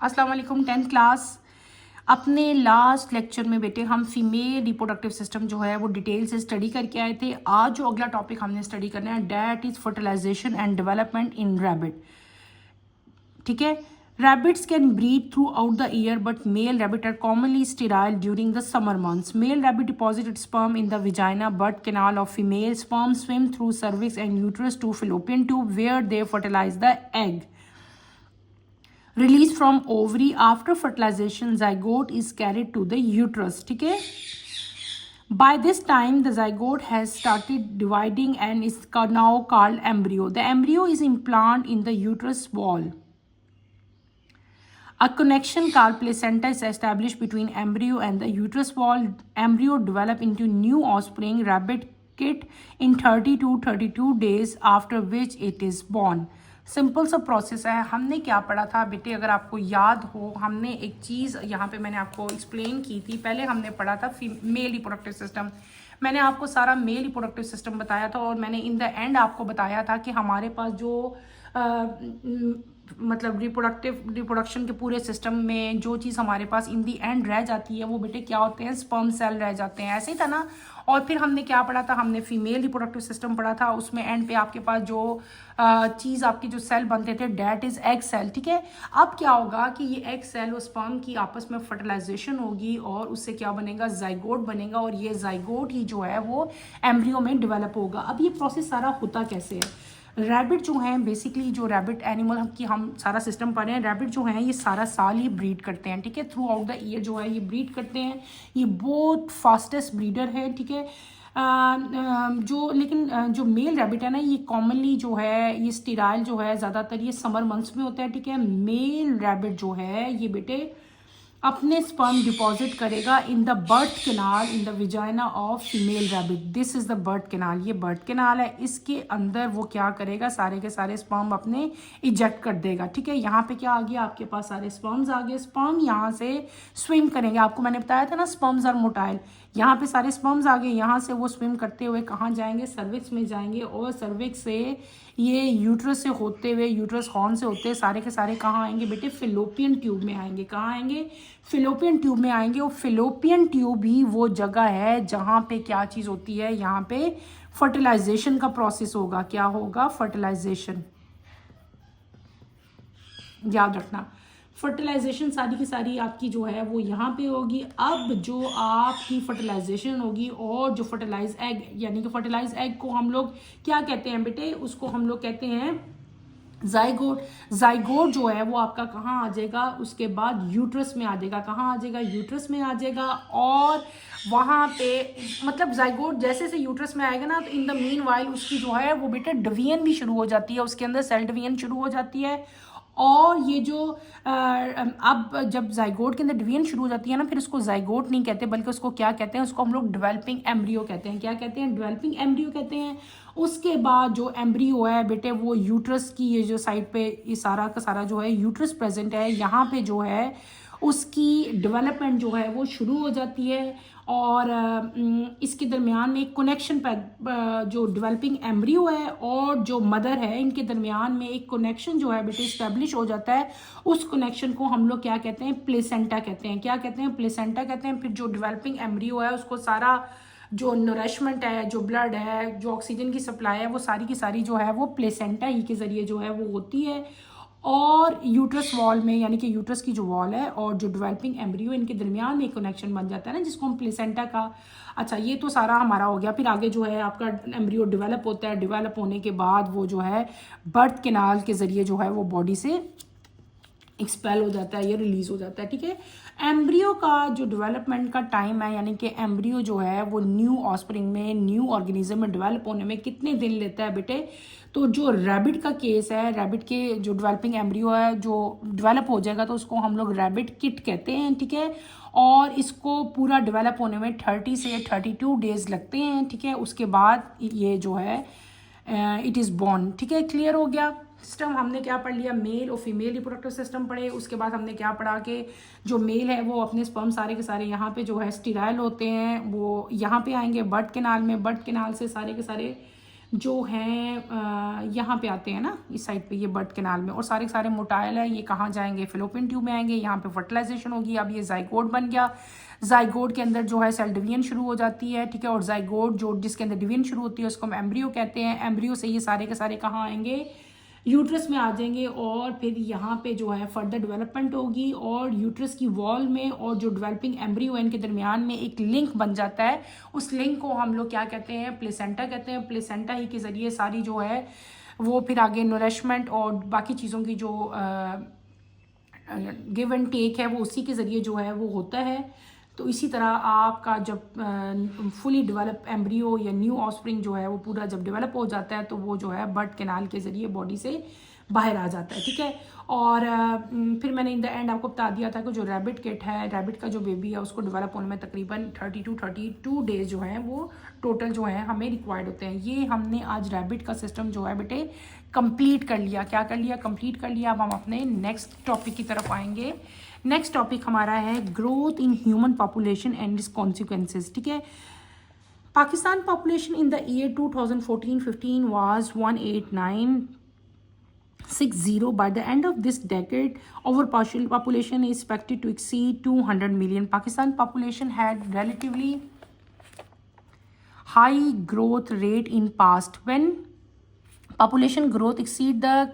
अस्सलाम वालेकुम 10th class. अपने लास्ट लेक्चर में बेटे हम फीमेल रिप्रोडक्टिव सिस्टम जो है वो डिटेल से स्टडी करके आए थे। आज जो अगला टॉपिक हमने स्टडी करना है that is fertilisation and development in rabbit. ठीक है, rabbits can breed throughout the year but male rabbit are commonly sterile during the summer months. Male rabbit deposited sperm in the vagina birth canal of female. Sperm swim through cervix and uterus to fallopian tube where they fertilize the egg. Released from ovary after fertilization, zygote is carried to the uterus. ठीक है, by this time the zygote has started dividing and is now called embryo. The embryo is implanted in the uterus wall. A connection called placenta is established between embryo and the uterus wall. Embryo develop into new offspring rabbit kit in 30 to 32 days after which it is born. Simple सा process है। हमने क्या पढ़ा था बेटे, अगर आपको याद हो, हमने एक चीज़ यहाँ पे मैंने आपको एक्सप्लेन की थी। पहले हमने पढ़ा था मेल रिप्रोडक्टिव सिस्टम। मैंने आपको सारा मेल रिप्रोडक्टिव सिस्टम बताया था और मैंने इन द एंड आपको बताया था कि हमारे पास जो मतलब रिप्रोडक्शन के पूरे सिस्टम में जो चीज़ हमारे पास इन दी एंड रह जाती है वो बेटे क्या होते हैं, स्पर्म सेल रह जाते हैं। ऐसे ही था ना। और फिर हमने क्या पढ़ा था, हमने फीमेल रिप्रोडक्टिव सिस्टम पढ़ा था। उसमें एंड पे आपके पास जो चीज़ आपके जो सेल बनते थे डैट इज़ एग सेल। ठीक है, अब क्या होगा कि ये एग सेल और स्पर्म की आपस में फर्टिलाइजेशन होगी और उससे क्या बनेगा, जाइगोट बनेगा। और ये जाइगोट ही जो है वो एम्ब्रियो में डेवलप होगा। अब ये प्रोसेस सारा होता कैसे है। रैबिट जो हैं, बेसिकली जो रैबिट एनिमल की हम सारा सिस्टम पढ़ रहे हैं, रैबिट जो हैं ये सारा साल ये ब्रीड करते हैं। ठीक है, थ्रू आउट द ईयर जो है ये ब्रीड करते हैं। ये बहुत फास्टेस्ट ब्रीडर है। ठीक है, जो मेल रैबिट है ना, ये कॉमनली जो है ये स्टेराइल जो है ज़्यादातर ये समर मंथ्स में होता है। ठीक है, मेल रैबिट जो है ये बेटे अपने स्पर्म डिपॉजिट करेगा in the birth canal in the vagina of female rabbit. This is the birth canal. ये बर्थ कैनाल है, इसके अंदर वो क्या करेगा, सारे के सारे स्पर्म अपने इजेक्ट कर देगा। ठीक है, यहाँ पे क्या आ गया, आपके पास सारे स्पर्म्स आ गए। स्पर्म यहाँ से स्विम करेंगे। आपको मैंने बताया था ना, स्पर्म्स आर मोटाइल। यहाँ पे सारे स्पर्म्स आ गए, यहाँ से वो स्विम करते हुए कहाँ जाएंगे, सर्विक्स में जाएंगे। और सर्विक्स से ये यूट्रस से होते हुए, यूट्रस हॉर्न से होते हुए सारे के सारे कहाँ आएंगे बेटे, फिलोपियन ट्यूब में आएंगे। कहाँ आएंगे, फिलोपियन ट्यूब में आएंगे। और फिलोपियन ट्यूब ही वो जगह है जहाँ पे क्या चीज़ होती है, यहाँ पे फर्टिलाइजेशन का प्रोसेस होगा। क्या होगा, फर्टिलाइजेशन। याद रखना, फर्टिलाइजेशन सारी की सारी आपकी जो है वो यहाँ पे होगी। अब जो आपकी फर्टिलाइजेशन होगी और जो फर्टिलाइज एग, यानी कि फर्टिलाइज एग को हम लोग क्या कहते हैं बेटे, उसको हम लोग कहते हैं जाइगोट। जाइगोट जो है वो आपका कहाँ आ जाएगा, उसके बाद यूट्रस में आ जाएगा। कहाँ आ जाएगा, यूट्रस में आ जाएगा। और वहाँ पे मतलब जाइगोट जैसे जैसे यूट्रस में आएगा ना, तो इन द मीन वाइल उसकी जो है वो बेटे डिवीजन भी शुरू हो जाती है। उसके अंदर सेल डिवीजन शुरू हो जाती है। और ये जो अब जब जाइगोट के अंदर डिवीजन शुरू हो जाती है ना, फिर उसको जाइगोट नहीं कहते बल्कि उसको क्या कहते हैं, उसको हम लोग डेवलपिंग एम्ब्रियो कहते हैं। क्या कहते हैं, डेवलपिंग एम्ब्रियो कहते हैं। उसके बाद जो एम्ब्रियो है बेटे वो यूट्रस की ये जो साइड पे ये सारा का सारा जो है यूट्रस प्रेजेंट है, यहाँ पे जो है उसकी डेवलपमेंट जो है वो शुरू हो जाती है। और इसके दरमियान में एक कनेक्शन जो डेवलपिंग एम्ब्रियो है और जो मदर है, इनके दरमियान में एक कनेक्शन जो है बेटे इस्टेब्लिश हो जाता है। उस कनेक्शन को हम लोग क्या कहते हैं, प्लेसेंटा कहते हैं। क्या कहते हैं, प्लेसेंटा कहते हैं। फिर जो डेवलपिंग एम्ब्रियो है उसको सारा जो नरिशमेंट है, जो ब्लड है, जो ऑक्सीजन की सप्लाई है, वो सारी की सारी जो है वो प्लेसेंटा ही के ज़रिए जो है वो होती है। और यूट्रस वॉल में, यानी कि यूट्रस की जो वॉल है और जो डेवलपिंग एम्ब्रियो, इनके दरमियान में एक कनेक्शन बन जाता है ना, जिसको हम प्लेसेंटा का। अच्छा, ये तो सारा हमारा हो गया। फिर आगे जो है आपका एम्ब्रियो डेवलप होता है। डेवलप होने के बाद वो जो है बर्थ कैनाल के ज़रिए जो है वो बॉडी से एक्सपेल हो जाता है या रिलीज हो जाता है। ठीक है, एम्ब्रियो का जो डेवलपमेंट का टाइम है, यानी कि एम्ब्रियो जो है वो न्यू ऑस्प्रिंग में, न्यू ऑर्गेनिज्म में डेवलप होने में कितने दिन लेता है बेटे। तो जो रैबिट का केस है, रैबिट के जो डेवलपिंग एम्ब्रियो है जो डेवलप हो जाएगा तो उसको हम लोग रैबिट किट कहते हैं। ठीक है, और इसको पूरा डेवलप होने में 30 से 32 डेज लगते हैं। ठीक है, उसके बाद ये जो है इट इज़ बॉर्न। ठीक है, क्लियर हो गया। सिस्टम हमने क्या पढ़ लिया, मेल और फीमेल रिप्रोडक्टिव सिस्टम पढ़े। उसके बाद हमने क्या पढ़ा कि जो मेल है वो अपने स्पर्म सारे के सारे यहाँ पे जो है स्टीराइल होते हैं, वो यहाँ पे आएंगे बर्थ कैनाल में। बर्थ कैनाल से सारे के सारे जो हैं यहाँ पे आते हैं ना इस साइड पे, ये बर्थ कैनाल में, और सारे सारे मोटाइल है, ये कहाँ जाएंगे, फिलोपियन ट्यूब में आएंगे, यहाँ पे फर्टिलाइजेशन होगी। अब ये जाइगोट बन गया, जाइगोट के अंदर जो है सेल डिवीजन शुरू हो जाती है, ठीक है, और जाइगोट जो जिसके अंदर डिवीजन शुरू होती है उसको हम एम्ब्रियो कहते हैं। एम्ब्रियो से ये सारे के सारे कहाँ आएंगे, यूट्रस में आ जाएंगे, और फिर यहाँ पे जो है फर्दर डेवलपमेंट होगी, और यूट्रस की वॉल में और जो डेवलपिंग एम्ब्रियो है इनके दरमियान में एक लिंक बन जाता है। उस लिंक को हम लोग क्या कहते हैं, प्लेसेंटा कहते हैं। प्लेसेंटा ही के ज़रिए सारी जो है वो फिर आगे नरिशमेंट और बाकी चीज़ों की जो गिव एंड टेक है वो उसी के ज़रिए जो है वो होता है। तो इसी तरह आपका जब फुली डेवलप एम्ब्रियो या न्यू ऑफस्प्रिंग जो है वो पूरा जब डेवलप हो जाता है तो वो जो है बर्थ कैनाल के ज़रिए बॉडी से बाहर आ जाता है, ठीक है। और फिर मैंने इन द एंड आपको बता दिया था कि जो रैबिट किट है, रैबिट का जो बेबी है उसको डेवलप होने में तकरीबन 32 डेज जो हैं वो टोटल जो है हमें रिक्वायर्ड होते हैं। ये हमने आज रैबिट का सिस्टम जो है बेटे कंप्लीट कर लिया। क्या कर लिया, कंप्लीट कर लिया। अब हम अपने नेक्स्ट टॉपिक की तरफ आएंगे। नेक्स्ट टॉपिक हमारा है growth in human population and it's consequences, ठीक है। Pakistan population in the year 2014-15 was 18960. By the end of this decade, our population is expected to exceed 200 million. Pakistan population had relatively high growth rate in past. When population growth exceed the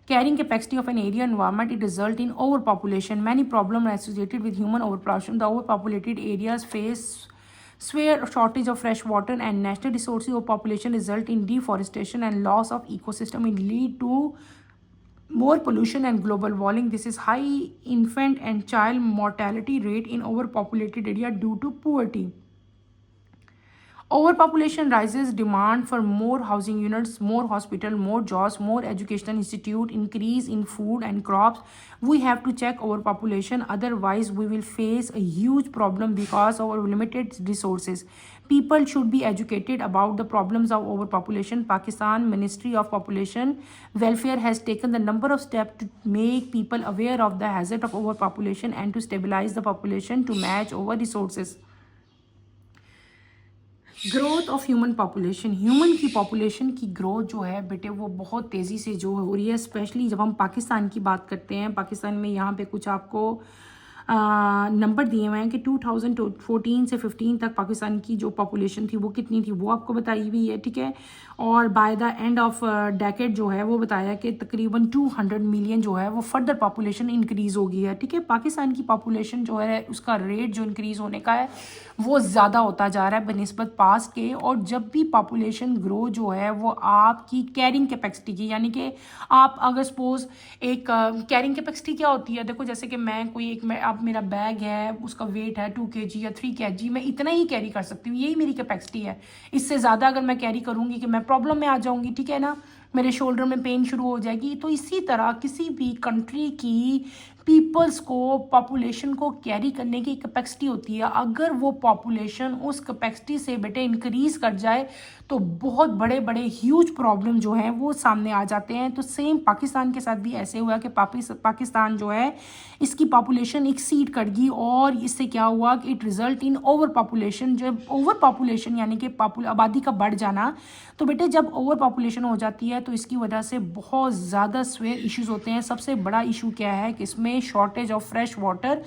carrying capacity of an area environment, it results in overpopulation. Many problems are associated with human overpopulation. The overpopulated areas face severe shortage of fresh water and natural resources. Overpopulation result in deforestation and loss of ecosystem. It lead to more pollution and global warming. This is high infant and child mortality rate in overpopulated area due to poverty. Overpopulation raises demand for more housing units, more hospital, more jobs, more educational institute, increase in food and crops. We have to check overpopulation, otherwise we will face a huge problem because of our limited resources. People should be educated about the problems of overpopulation. Pakistan Ministry of Population Welfare has taken the number of steps to make people aware of the hazard of overpopulation and to stabilize the population to match over resources. Growth of human population, human की population की growth जो है बेटे वो बहुत तेज़ी से जो हो रही है। स्पेशली जब हम पाकिस्तान की बात करते हैं, पाकिस्तान में यहाँ पे कुछ आपको नंबर दिए हुए हैं कि 2014 से 15 तक पाकिस्तान की जो पॉपुलेशन थी वो कितनी थी वो आपको बताई हुई है, ठीक है। और by the end of decade जो है वो बताया कि तकरीबन 200 मिलियन जो है वो फर्दर पॉपुलेशन इंक्रीज़ हो गई है, ठीक है। पाकिस्तान की पॉपुलेशन जो है उसका रेट जो इंक्रीज़ होने का है वो ज़्यादा होता जा रहा है बनिस्बत पास के। और जब भी पॉपुलेशन ग्रो जो है वो आपकी कैरिंग कैपेसिटी की, यानी कि आप अगर सपोज एक कैरिंग कैपेसिटी क्या होती है, देखो जैसे कि अब मेरा बैग है उसका वेट है 2 kg या 3 kg, मैं इतना ही कैरी कर सकती हूँ, यही मेरी कैपेसिटी है। इससे ज़्यादा अगर मैं कैरी करूँगी कि मैं प्रॉब्लम में आ जाऊँगी, ठीक है ना, मेरे शोल्डर में पेन शुरू हो जाएगी। तो इसी तरह किसी भी कंट्री की पीपल्स को पॉपुलेशन को कैरी करने की कैपेसिटी होती है। अगर वो पॉपुलेशन उस कैपेसिटी से बेटे इंक्रीज़ कर जाए तो बहुत बड़े बड़े ह्यूज प्रॉब्लम जो हैं वो सामने आ जाते हैं। तो सेम पाकिस्तान के साथ भी ऐसे हुआ कि पाकिस्तान जो है इसकी पॉपुलेशन एक्सीड कर गई, और इससे क्या हुआ कि it result in over population. जब ओवर पॉपुलेशन यानी कि आबादी का बढ़ जाना, तो बेटे जब ओवर पॉपुलेशन हो जाती है तो इसकी वजह से बहुत ज़्यादा स्वेयर इश्यूज़ होते हैं। सबसे बड़ा इशू क्या है कि इसमें शॉर्टेज ऑफ फ्रेश वाटर,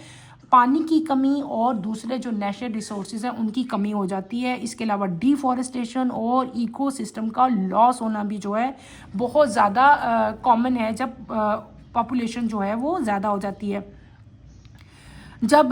पानी की कमी, और दूसरे जो नेचुरल रिसोर्सेज हैं उनकी कमी हो जाती है। इसके अलावा डिफॉरेस्टेशन और इकोसिस्टम का लॉस होना भी जो है बहुत ज़्यादा कॉमन है जब पॉपुलेशन जो है वो ज़्यादा हो जाती है। जब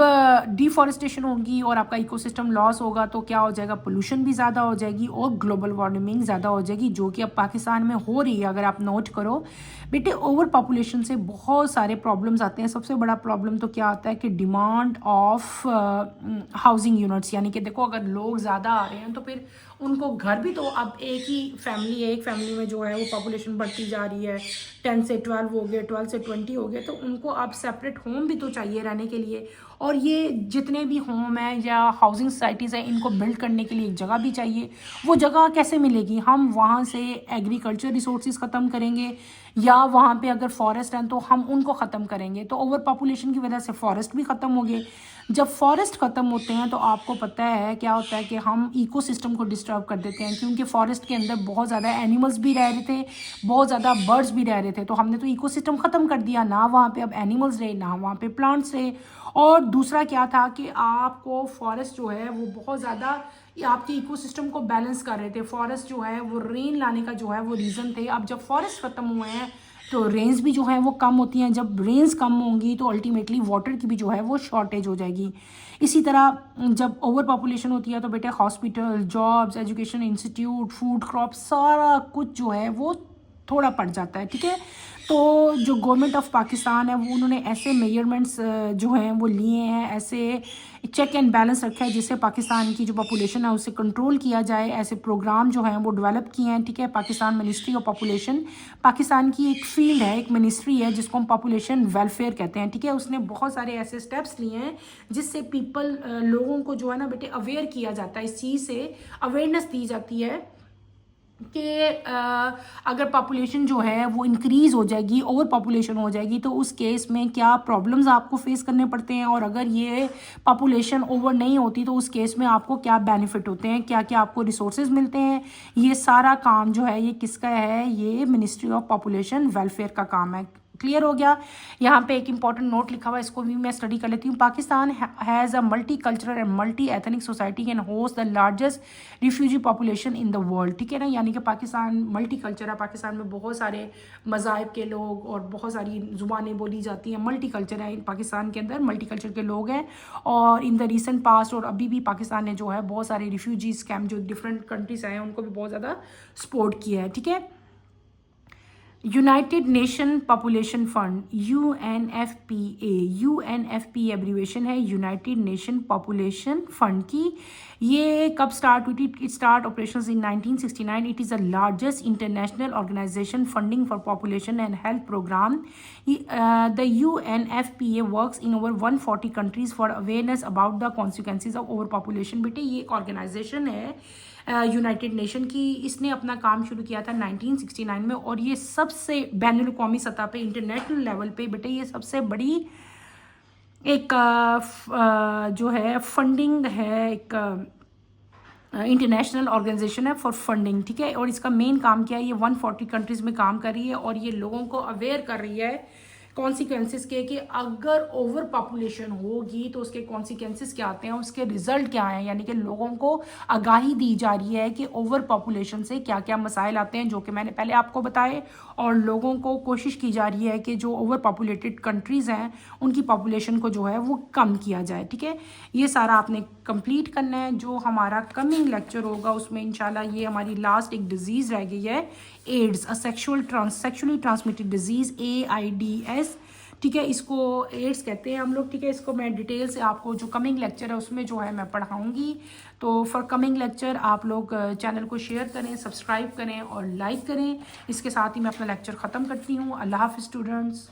डिफॉरेस्टेशन होगी और आपका इकोसिस्टम लॉस होगा तो क्या हो जाएगा, पोल्यूशन भी ज़्यादा हो जाएगी और ग्लोबल वार्मिंग ज़्यादा हो जाएगी, जो कि अब पाकिस्तान में हो रही है। अगर आप नोट करो बेटे, ओवर पॉपुलेशन से बहुत सारे प्रॉब्लम्स आते हैं। सबसे बड़ा प्रॉब्लम तो क्या आता है कि डिमांड ऑफ हाउसिंग यूनिट्स, यानी कि देखो अगर लोग ज़्यादा आ रहे हैं तो फिर उनको घर भी, तो अब एक फैमिली में जो है वो पॉपुलेशन बढ़ती जा रही है, 10 से 12 हो गए, 12 से 20 हो गए, तो उनको अब सेपरेट होम भी तो चाहिए रहने के लिए। और ये जितने भी होम हैं या हाउसिंग सोसाइटीज़ हैं इनको बिल्ड करने के लिए एक जगह भी चाहिए। वो जगह कैसे मिलेगी, हम वहाँ से एग्रीकल्चर रिसोर्सेज ख़त्म करेंगे या वहाँ पे अगर फॉरेस्ट हैं तो हम उनको ख़त्म करेंगे। तो ओवर पॉपुलेशन की वजह से फॉरेस्ट भी ख़त्म हो गए। जब फॉरेस्ट ख़त्म होते हैं तो आपको पता है क्या होता है कि हम इकोसिस्टम को डिस्ट्रॉय डिस्टर्ब कर देते हैं, क्योंकि फॉरेस्ट के अंदर बहुत ज़्यादा एनिमल्स भी रह रहे थे, बहुत ज़्यादा बर्ड्स भी रह रहे थे, तो हमने तो इकोसिस्टम ख़त्म कर दिया, ना वहाँ पे अब एनिमल्स रहे, ना वहाँ पे प्लांट्स रहे। और दूसरा क्या था कि आपको फॉरेस्ट जो है वो बहुत ज़्यादा आपके इकोसिस्टम को बैलेंस कर रहे थे। फॉरेस्ट जो है वो रेन लाने का जो है वो रीज़न थे। अब जब फॉरेस्ट ख़त्म हुए हैं तो रेंज भी जो है वो कम होती हैं। जब रेंज कम होंगी तो अल्टीमेटली वाटर की भी जो है वो शॉर्टेज हो जाएगी। इसी तरह जब ओवर पॉपुलेशन होती है तो बेटे hospital, jobs, education institute, food crop, सारा कुछ जो है वो थोड़ा पड़ जाता है। ठीक है, तो जो गवर्नमेंट ऑफ पाकिस्तान है वो उन्होंने ऐसे मेजरमेंट्स जो हैं वो लिए हैं, ऐसे चेक एंड बैलेंस रखा है जिससे पाकिस्तान की जो पॉपुलेशन है उससे कंट्रोल किया जाए। ऐसे प्रोग्राम जो हैं वो डेवलप किए हैं। ठीक है, Pakistan ministry of population, Pakistan की एक फील्ड है, एक मिनिस्ट्री है जिसको हम पॉपुलेशन वेलफेयर कहते हैं। ठीक है, उसने बहुत सारे ऐसे स्टेप्स लिए हैं जिससे लोगों को जो है ना बेटे अवेयर किया जाता है, इस चीज़ से अवेयरनेस दी जाती है कि अगर पॉपुलेशन जो है वो इंक्रीज़ हो जाएगी, ओवर पॉपुलेशन हो जाएगी, तो उस केस में क्या प्रॉब्लम्स आपको फेस करने पड़ते हैं, और अगर ये पॉपुलेशन ओवर नहीं होती तो उस केस में आपको क्या बेनिफिट होते हैं, क्या क्या आपको रिसोर्सेज मिलते हैं। ये सारा काम जो है ये किसका है, ये मिनिस्ट्री ऑफ पॉपुलेशन वेलफेयर का काम है। क्लियर हो गया। यहाँ पे एक इंपॉर्टेंट नोट लिखा हुआ है, इसको भी मैं स्टडी कर लेती हूँ। Pakistan has a multi cultural and multi ethnic society can host the largest refugee population in the world. ठीक है ना, यानी कि पाकिस्तान मल्टी कल्चर है, पाकिस्तान में बहुत सारे मज़ाहिब के लोग और बहुत सारी ज़ुबानें बोली जाती हैं, मल्टी कल्चर है पाकिस्तान के अंदर, मल्टी कल्चर के लोग हैं। और इन द रिसेंट पास्ट और अभी भी पाकिस्तान ने जो है बहुत सारे रिफ्यूजीज़ कैंप जो डिफरेंट कंट्रीज आए हैं उनको भी बहुत ज़्यादा सपोर्ट किया है। ठीक है, United Nation population fund UNFPA, UNFPA abbreviation है यूनाइटेड नेशन पॉपुलेशन फंड की। ये कब स्टार्ट हुई थी? It start operations in 1969। It is the largest international organisation funding for population and health programme. The UNFPA works in over 140 countries for awareness about the consequences of overpopulation. बेटे ये एक organisation है United nation की, इसने अपना काम शुरू किया था 1969 में, और ये सबसे बैनुल अक़वामी सतह पे, इंटरनेशनल लेवल पे बेटे ये सबसे बड़ी एक जो है फंडिंग है, एक इंटरनेशनल ऑर्गेनाइजेशन है फॉर फंडिंग। ठीक है, और इसका मेन काम क्या है, ये 140 कंट्रीज़ में काम कर रही है और ये लोगों को अवेयर कर रही है कॉन्सिक्वेंसेस के, कि अगर ओवर पॉपुलेशन होगी तो उसके कॉन्सिक्वेंसेस क्या आते हैं, उसके रिजल्ट क्या हैं। यानी कि लोगों को आगाही दी जा रही है कि ओवर पॉपुलेशन से क्या क्या मसाइल आते हैं, जो कि मैंने पहले आपको बताए, और लोगों को कोशिश की जा रही है कि जो ओवर पॉपुलेटेड कंट्रीज़ हैं उनकी पॉपुलेशन को जो है वो कम किया जाए। ठीक है, ये सारा आपने कंप्लीट करना है। जो हमारा कमिंग लेक्चर होगा उसमें इंशाल्लाह ये हमारी लास्ट एक डिजीज़ रह गई है, एड्स, अ सेक्शुअली ट्रांसमिटेड डिजीज़, AIDS। ठीक है, इसको एड्स कहते हैं हम लोग। ठीक है, इसको मैं डिटेल से आपको जो कमिंग लेक्चर है उसमें जो है मैं पढ़ाऊँगी। तो फॉर कमिंग लेक्चर आप लोग चैनल को शेयर करें, सब्सक्राइब करें और लाइक करें। इसके साथ ही मैं अपना लेक्चर ख़त्म करती हूँ। अल्लाह हाफ़िज़ स्टूडेंट्स।